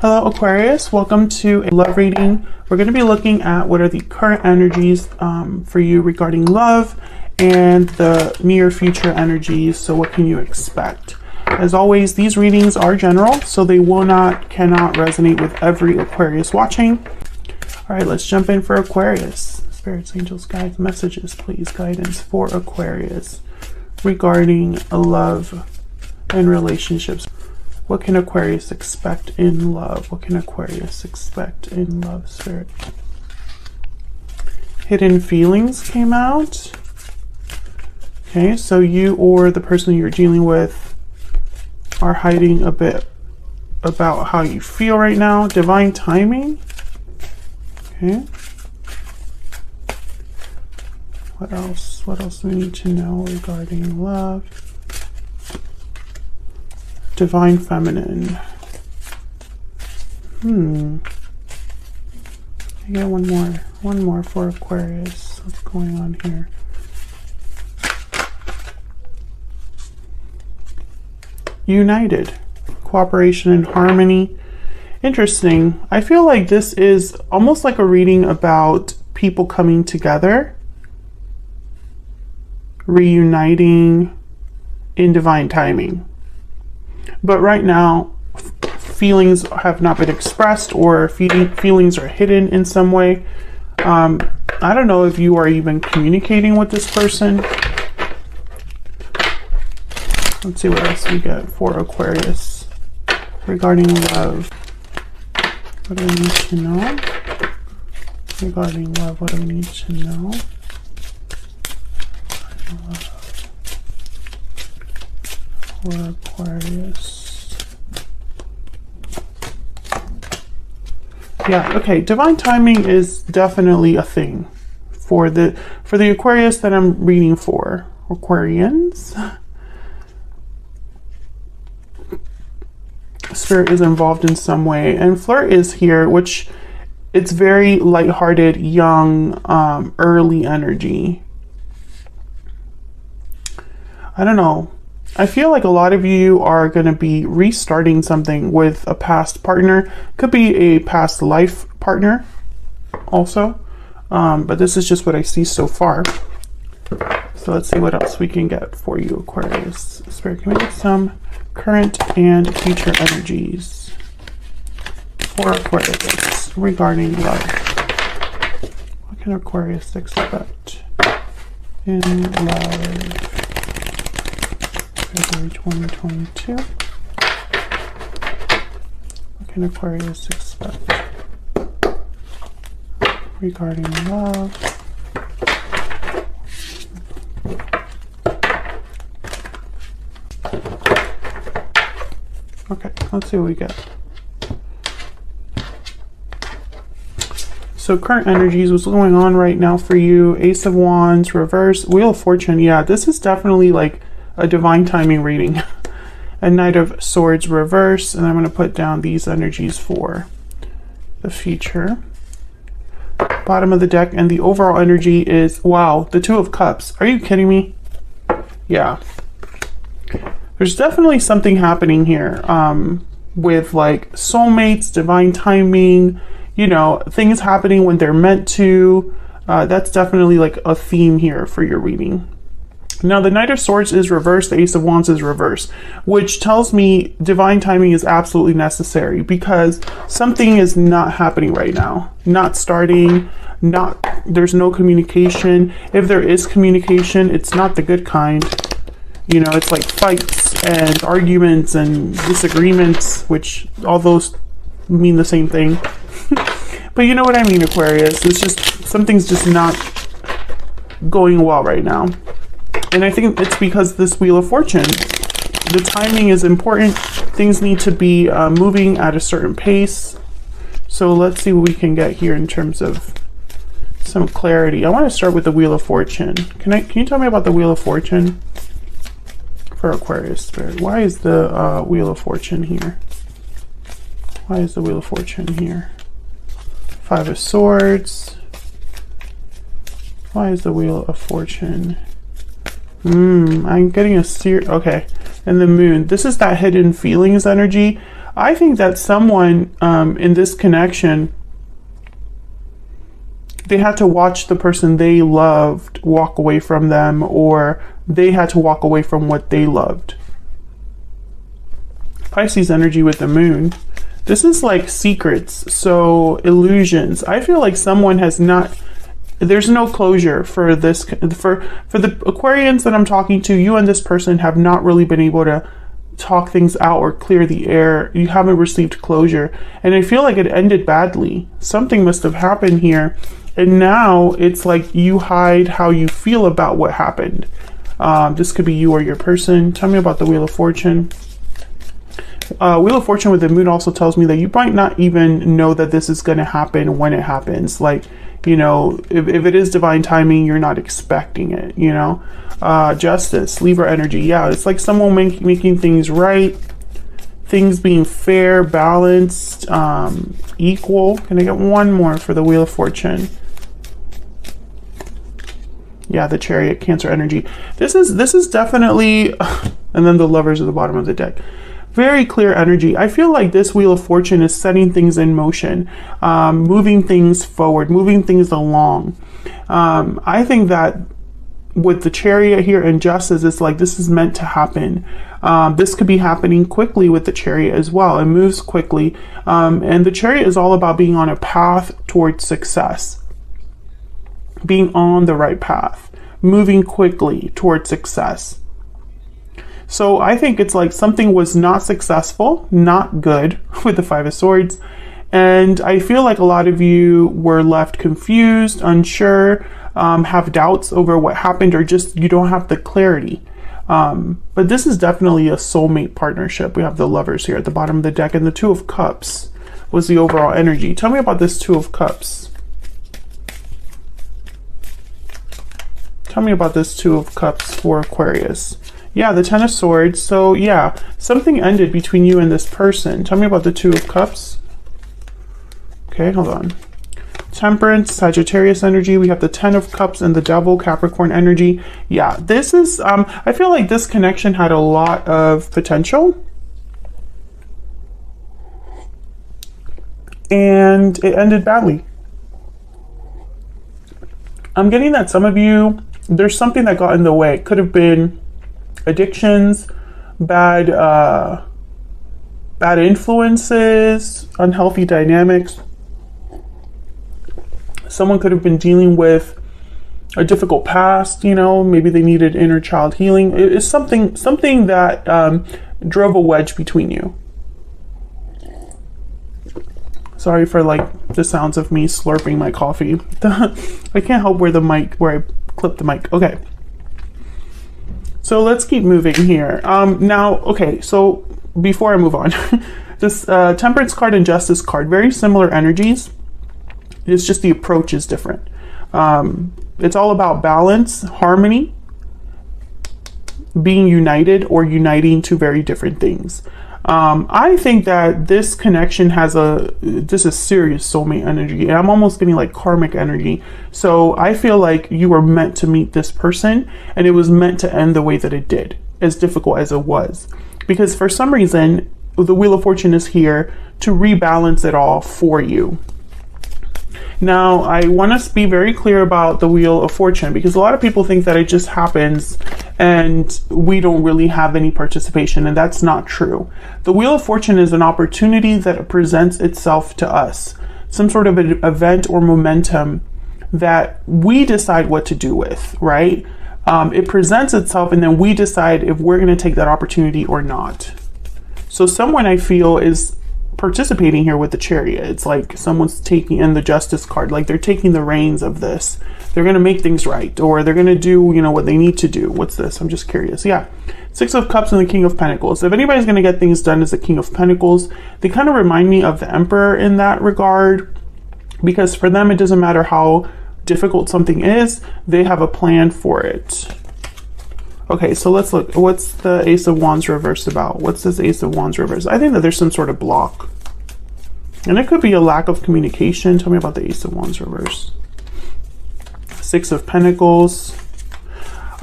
Hello Aquarius, welcome to a love reading. We're going to be looking at what are the current energies for you regarding love and the near future energies. So what can you expect? As always, these readings are general, so they cannot resonate with every Aquarius watching. All right, let's jump in for Aquarius. Spirits, angels, guides, messages, please. Guidance for Aquarius regarding love and relationships. What can Aquarius expect in love? What can Aquarius expect in love, Spirit? Hidden feelings came out. Okay, so you or the person you're dealing with are hiding a bit about how you feel right now. Divine timing. Okay. What else? What else do we need to know regarding love? Divine feminine. I get one more for Aquarius. What's going on here? United. Cooperation and harmony. Interesting. I feel like this is almost like a reading about people coming together, reuniting in divine timing. But right now, feelings have not been expressed, or feelings are hidden in some way. I don't know if you are even communicating with this person. Let's see what else we get for Aquarius regarding love. What do we need to know? Regarding love, what do we need to know? For Aquarius. Yeah, okay, divine timing is definitely a thing for the Aquarius that I'm reading for. Aquarians. Spirit is involved in some way, and flirt is here, which it's very lighthearted, young, early energy. I don't know. I feel like a lot of you are going to be restarting something with a past partner. Could be a past life partner also. But this is just what I see so far. So let's see what else we can get for you, Aquarius. Spirit, can we get some current and future energies for Aquarius regarding love? What can Aquarius expect in love? February 2022. What can Aquarius expect regarding love? Okay, let's see what we get. So current energies, what's going on right now for you? Ace of Wands, reverse, Wheel of Fortune. Yeah, this is definitely like a divine timing reading. A Knight of Swords reverse, and I'm going to put down these energies for the future. Bottom of the deck, and the overall energy is, wow, the Two of Cups. Are you kidding me? Yeah. There's definitely something happening here with like soulmates, divine timing, you know, things happening when they're meant to. That's definitely like a theme here for your reading. Now, the Knight of Swords is reversed, the Ace of Wands is reversed, which tells me divine timing is absolutely necessary because something is not happening right now. Not starting, there's no communication. If there is communication, it's not the good kind. You know, it's like fights and arguments and disagreements, which all those mean the same thing. But you know what I mean, Aquarius. It's just, something's just not going well right now. And I think it's because this Wheel of Fortune, the timing is important. Things need to be moving at a certain pace. So let's see what we can get here in terms of some clarity. I want to start with the Wheel of Fortune. Can you tell me about the Wheel of Fortune for Aquarius, Spirit? Why is the Wheel of Fortune here? Why is the Wheel of Fortune here? Five of Swords. Why is the Wheel of Fortune? I'm getting a okay. And the Moon. This is that hidden feelings energy. I think that someone in this connection, they had to watch the person they loved walk away from them, or they had to walk away from what they loved. Pisces energy with the moon. This is like secrets, so illusions. I feel like someone has not, there's no closure for this, for the Aquarians that I'm talking to. You and this person have not really been able to talk things out or clear the air. You haven't received closure, and I feel like it ended badly. Something must have happened here, and now it's like you hide how you feel about what happened. This could be you or your person. Tell me about the Wheel of Fortune. Wheel of Fortune with the moon also tells me that you might not even know that this is going to happen when it happens. Like, you know, if it is divine timing, you're not expecting it, you know. Justice, Libra energy. Yeah, it's like someone making things right, things being fair, balanced, equal. Can I get one more for the Wheel of Fortune? Yeah, the Chariot, Cancer energy. This is definitely, and then the Lovers at the bottom of the deck. Very clear energy. I feel like this Wheel of Fortune is setting things in motion, moving things forward, moving things along. I think that with the Chariot here and Justice, it's like this is meant to happen. This could be happening quickly with the Chariot as well. It moves quickly. And the Chariot is all about being on a path towards success, being on the right path, moving quickly towards success. So I think it's like something was not successful, not good with the Five of Swords. And I feel like a lot of you were left confused, unsure, have doubts over what happened, or just you don't have the clarity. But this is definitely a soulmate partnership. We have the Lovers here at the bottom of the deck, and the Two of Cups was the overall energy. Tell me about this Two of Cups. Tell me about this Two of Cups for Aquarius. Yeah, the Ten of Swords. So yeah, something ended between you and this person. Tell me about the Two of Cups. Okay, hold on. Temperance, Sagittarius energy. We have the Ten of Cups and the Devil, Capricorn energy. Yeah, this is, I feel like this connection had a lot of potential. And it ended badly. I'm getting that some of you, there's something that got in the way. It could have been addictions, bad influences, unhealthy dynamics. Someone could have been dealing with a difficult past, you know, maybe they needed inner child healing. It's something that drove a wedge between you. Sorry for like the sounds of me slurping my coffee. I can't help where I clip the mic. Okay. So let's keep moving here. Now, okay, so before I move on, this Temperance card and Justice card, very similar energies. It's just the approach is different. It's all about balance, harmony, being united, or uniting two very different things. I think that this connection has this is serious soulmate energy, and I'm almost getting like karmic energy. So I feel like you were meant to meet this person, and it was meant to end the way that it did, as difficult as it was. Because for some reason, the Wheel of Fortune is here to rebalance it all for you. Now, I want to be very clear about the Wheel of Fortune, because a lot of people think that it just happens and we don't really have any participation, and that's not true. The Wheel of Fortune is an opportunity that presents itself to us, some sort of an event or momentum that we decide what to do with, right? It presents itself, and then we decide if we're going to take that opportunity or not. So someone, I feel, is participating here with the Chariot. It's like someone's taking in the Justice card, like they're taking the reins of this. They're going to make things right, or they're going to do, you know, what they need to do. What's this? I'm just curious. Yeah. Six of Cups and the King of Pentacles. If anybody's going to get things done as the King of Pentacles, they kind of remind me of the Emperor in that regard, because for them, it doesn't matter how difficult something is, they have a plan for it. Okay, so let's look. What's the Ace of Wands reverse about? What's this Ace of Wands reverse? I think that there's some sort of block. And it could be a lack of communication. Tell me about the Ace of Wands reverse. Six of Pentacles.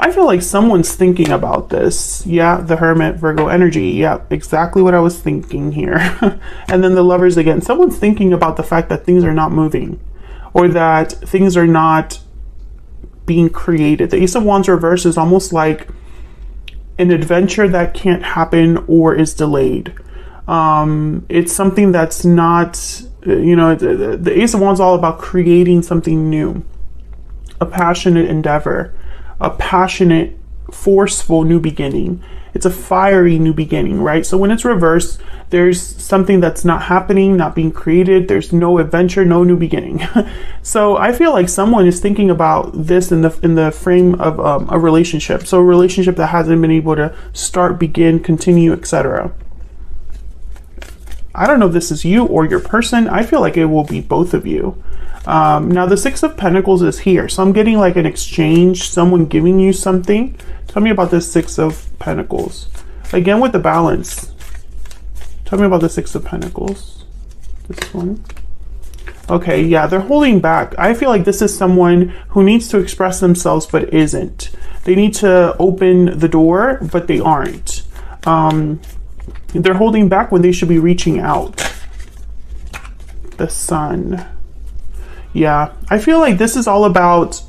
I feel like someone's thinking about this. Yeah, the Hermit, Virgo energy. Yeah, exactly what I was thinking here. And then the Lovers again. Someone's thinking about the fact that things are not moving, or that things are not being created. The Ace of Wands reverse is almost like an adventure that can't happen or is delayed. It's something that's not, you know, the Ace of Wands is all about creating something new, a passionate endeavor, a passionate, forceful new beginning. It's a fiery new beginning, right? So when it's reversed, there's something that's not happening, not being created. There's no adventure, no new beginning. So I feel like someone is thinking about this in the frame of a relationship. So a relationship that hasn't been able to start, begin, continue, etc. I don't know if this is you or your person. I feel like it will be both of you. Now the Six of Pentacles is here. So I'm getting like an exchange, someone giving you something. Tell me about this Six of Pentacles. Again with the balance. Tell me about the Six of Pentacles. This one. Okay, yeah, they're holding back. I feel like this is someone who needs to express themselves but isn't. They need to open the door, but they aren't. They're holding back when they should be reaching out. The Sun. Yeah, I feel like this is all about,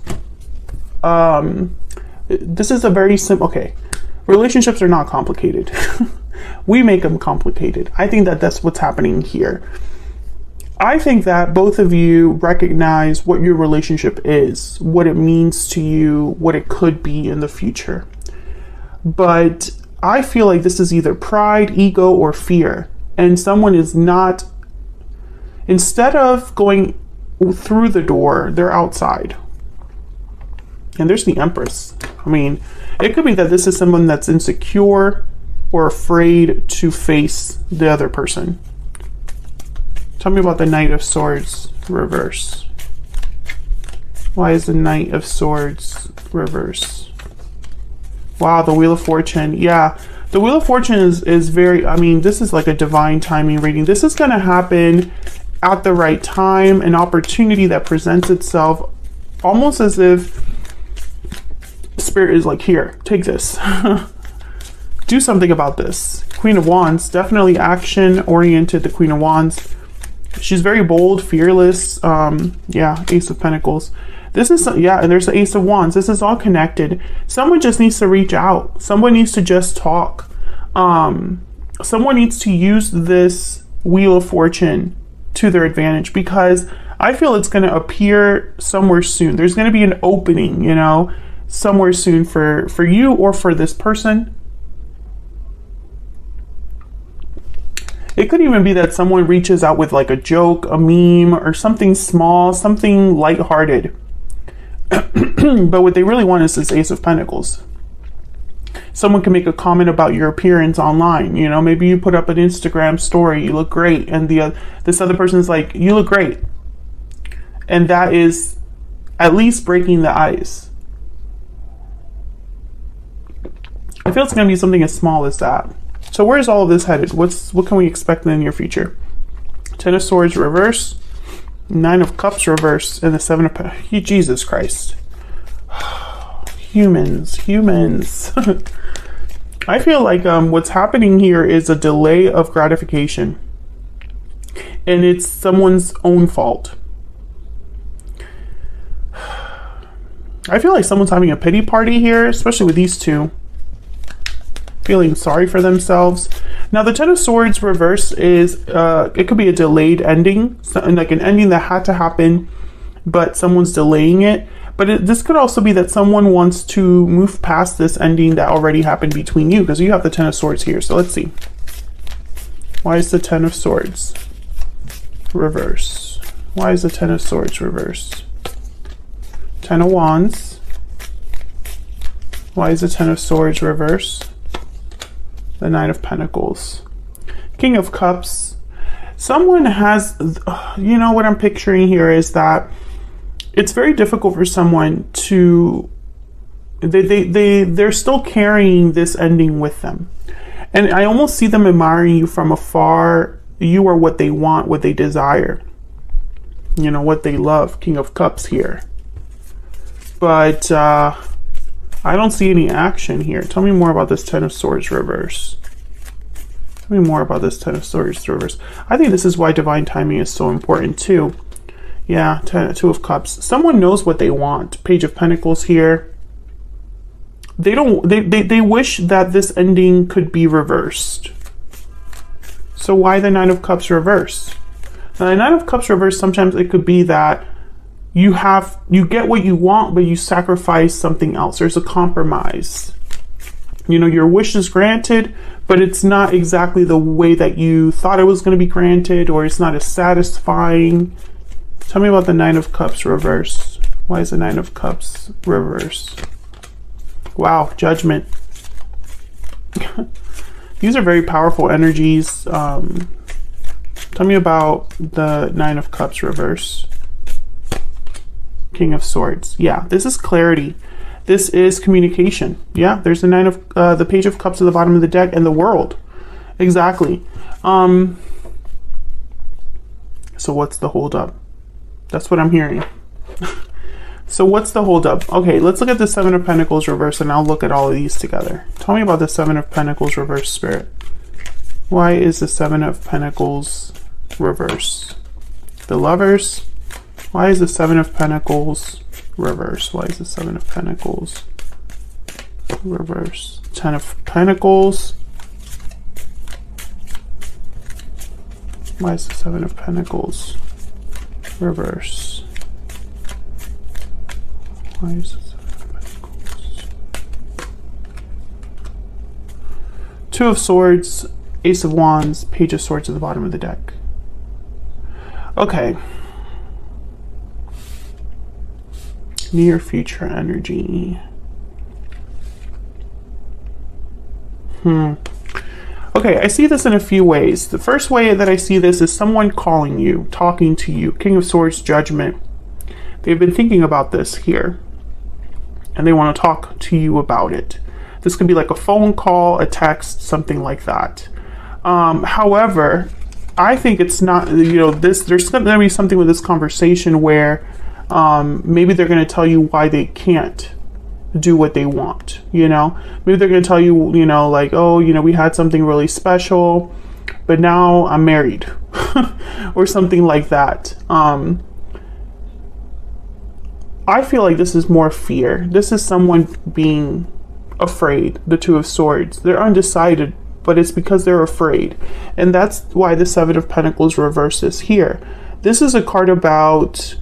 this is a very simple, okay, relationships are not complicated. We make them complicated. I think that that's what's happening here. I think that both of you recognize what your relationship is, what it means to you, what it could be in the future. But I feel like this is either pride, ego, or fear. And someone is not, instead of going through the door, they're outside. And there's the Empress. I mean, it could be that this is someone that's insecure or afraid to face the other person. Tell me about the Knight of Swords reverse. Why is the Knight of Swords reverse? Wow, the Wheel of Fortune. Yeah, the Wheel of Fortune is very, I mean, this is like a divine timing reading. This is going to happen at the right time, an opportunity that presents itself, almost as if Spirit is like, here, take this. Do something about this. Queen of Wands, definitely action oriented, the Queen of Wands. She's very bold, fearless. Yeah, Ace of Pentacles. This is, yeah, and there's the Ace of Wands. This is all connected. Someone just needs to reach out. Someone needs to just talk. Someone needs to use this Wheel of Fortune to their advantage, because I feel it's going to appear somewhere soon. There's going to be an opening, you know, somewhere soon for you or for this person. It could even be that someone reaches out with like a joke, a meme, or something small, something lighthearted. But what they really want is this Ace of Pentacles. Someone can make a comment about your appearance online. You know, maybe you put up an Instagram story, you look great, and this other person's like, you look great. And that is at least breaking the ice. I feel it's going to be something as small as that. So where's all of this headed? What can we expect in the near future? Ten of Swords reverse, Nine of Cups reverse, and the Seven of Pentacles. Jesus Christ. Humans. I feel like what's happening here is a delay of gratification. And it's someone's own fault. I feel like someone's having a pity party here, especially with these two. Feeling sorry for themselves. Now the Ten of Swords reverse is, it could be a delayed ending, like an ending that had to happen, but someone's delaying it. But this could also be that someone wants to move past this ending that already happened between you, because you have the Ten of Swords here. So let's see. Why is the Ten of Swords reverse? Why is the Ten of Swords reverse? Ten of Wands. Why is the Ten of Swords reverse? The Nine of Pentacles. King of Cups. Someone has, you know, what I'm picturing here is that it's very difficult for someone to, they're still carrying this ending with them. And I almost see them admiring you from afar. You are what they want, what they desire, you know, what they love. King of Cups here. But I don't see any action here. Tell me more about this Ten of Swords reverse. Tell me more about this Ten of Swords reverse. I think this is why divine timing is so important too. Yeah, Two of Cups. Someone knows what they want. Page of Pentacles here. They wish that this ending could be reversed. So why the Nine of Cups reverse? Now, the Nine of Cups reverse, sometimes it could be that you get what you want, but you sacrifice something else. There's a compromise. You know, your wish is granted, but it's not exactly the way that you thought it was going to be granted, or it's not as satisfying. Tell me about the Nine of Cups reverse. Why is the Nine of Cups reverse? Wow, Judgment. These are very powerful energies. Tell me about the Nine of Cups reverse. King of Swords. Yeah, this is clarity. This is communication. Yeah, there's the Page of Cups at the bottom of the deck, and the World. Exactly. So what's the holdup? That's what I'm hearing. So what's the holdup? Okay, let's look at the Seven of Pentacles reverse, and I'll look at all of these together. Tell me about the Seven of Pentacles reverse, Spirit. Why is the Seven of Pentacles reverse? The Lovers. Why is the Seven of Pentacles reverse? Why is the Seven of Pentacles reverse? Ten of Pentacles. Why is the Seven of Pentacles reverse? Why is the Seven of Pentacles? Two of Swords, Ace of Wands, Page of Swords at the bottom of the deck. Okay. Near future energy. Okay, I see this in a few ways. The first way that I see this is someone calling you, talking to you. King of Swords, Judgment. They've been thinking about this here, and they want to talk to you about it. This could be like a phone call, a text, something like that. However, I think it's not, you know, there's going to be something with this conversation where maybe they're going to tell you why they can't do what they want, you know? Maybe they're going to tell you, you know, like, oh, you know, we had something really special, but now I'm married or something like that. I feel like this is more fear. This is someone being afraid, the Two of Swords. They're undecided, but it's because they're afraid. And that's why the Seven of Pentacles reverses here. This is a card about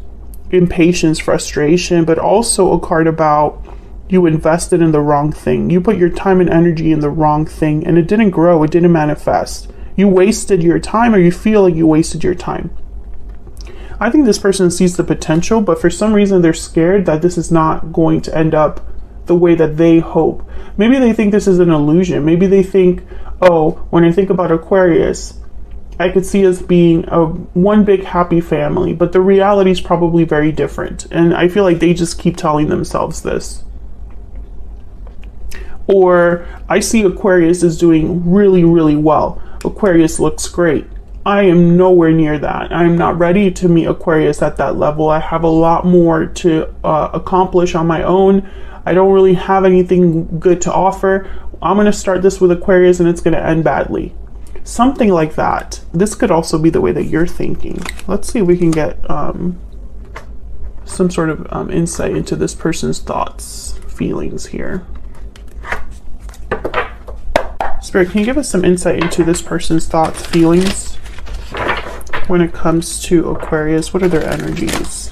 impatience, frustration, but also a card about you invested in the wrong thing. You put your time and energy in the wrong thing, and it didn't grow, it didn't manifest. You wasted your time, or you feel like you wasted your time. I think this person sees the potential, but for some reason they're scared that this is not going to end up the way that they hope. Maybe they think this is an illusion. Maybe they think, oh, when I think about Aquarius, I could see us being one big happy family, but the reality is probably very different. And I feel like they just keep telling themselves this. Or I see Aquarius is doing really, really well. Aquarius looks great. I am nowhere near that. I'm not ready to meet Aquarius at that level. I have a lot more to accomplish on my own. I don't really have anything good to offer. I'm going to start this with Aquarius and it's going to end badly. Something like that. This could also be the way that you're thinking. Let's see if we can get some sort of insight into this person's thoughts, feelings here. Spirit, can you give us some insight into this person's thoughts, feelings when it comes to Aquarius? What are their energies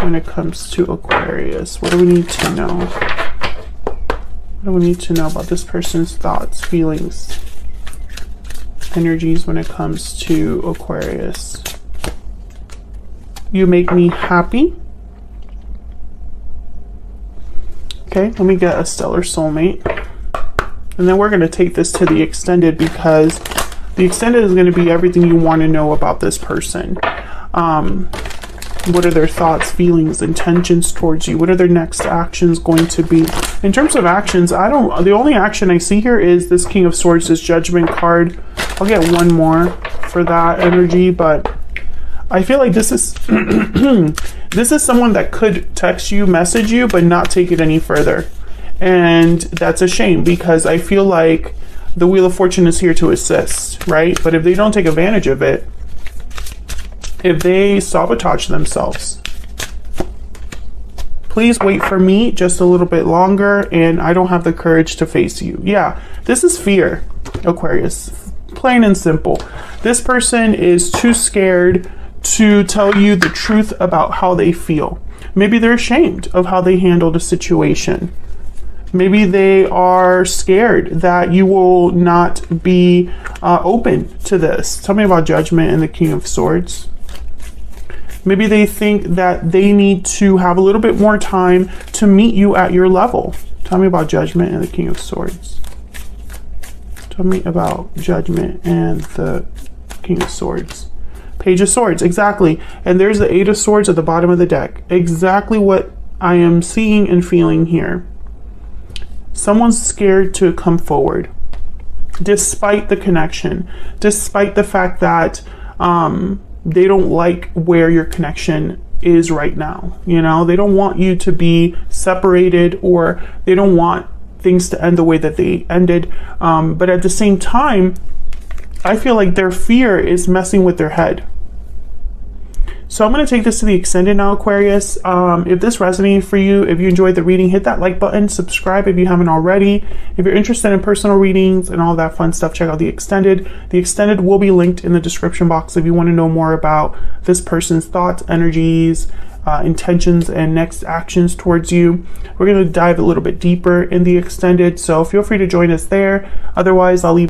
when it comes to Aquarius? What do we need to know? What do we need to know about this person's thoughts, feelings, energies when it comes to Aquarius? You make me happy. Okay, let me get a stellar soulmate. And then we're going to take this to the extended, because the extended is going to be everything you want to know about this person. What are their thoughts, feelings, intentions towards you? What are their next actions going to be? In terms of actions, the only action I see here is this King of Swords, this Judgment card. I'll get one more for that energy, but I feel like this is this is someone that could text you, message you, but not take it any further. And that's a shame, because I feel like the Wheel of Fortune is here to assist, right? But if they don't take advantage of it, if they sabotage themselves, please wait for me just a little bit longer, and I don't have the courage to face you. Yeah, this is fear, Aquarius. Plain and simple. This person is too scared to tell you the truth about how they feel. Maybe they're ashamed of how they handled a situation. Maybe they are scared that you will not be open to this. Tell me about Judgment and the King of Swords. Maybe they think that they need to have a little bit more time to meet you at your level. Tell me about Judgment and the King of Swords. Tell me about Judgment and the King of Swords. Page of Swords, exactly. And there's the Eight of Swords at the bottom of the deck. Exactly what I am seeing and feeling here. Someone's scared to come forward, despite the connection, despite the fact that they don't like where your connection is right now. You know, they don't want you to be separated, or they don't want things to end the way that they ended. But at the same time, I feel like their fear is messing with their head. So I'm going to take this to the extended now, Aquarius. If this resonated for you, if you enjoyed the reading, hit that like button, subscribe if you haven't already. If you're interested in personal readings and all that fun stuff, check out the extended. The extended will be linked in the description box if you want to know more about this person's thoughts, energies, intentions, and next actions towards you. We're going to dive a little bit deeper in the extended, so feel free to join us there. Otherwise, I'll leave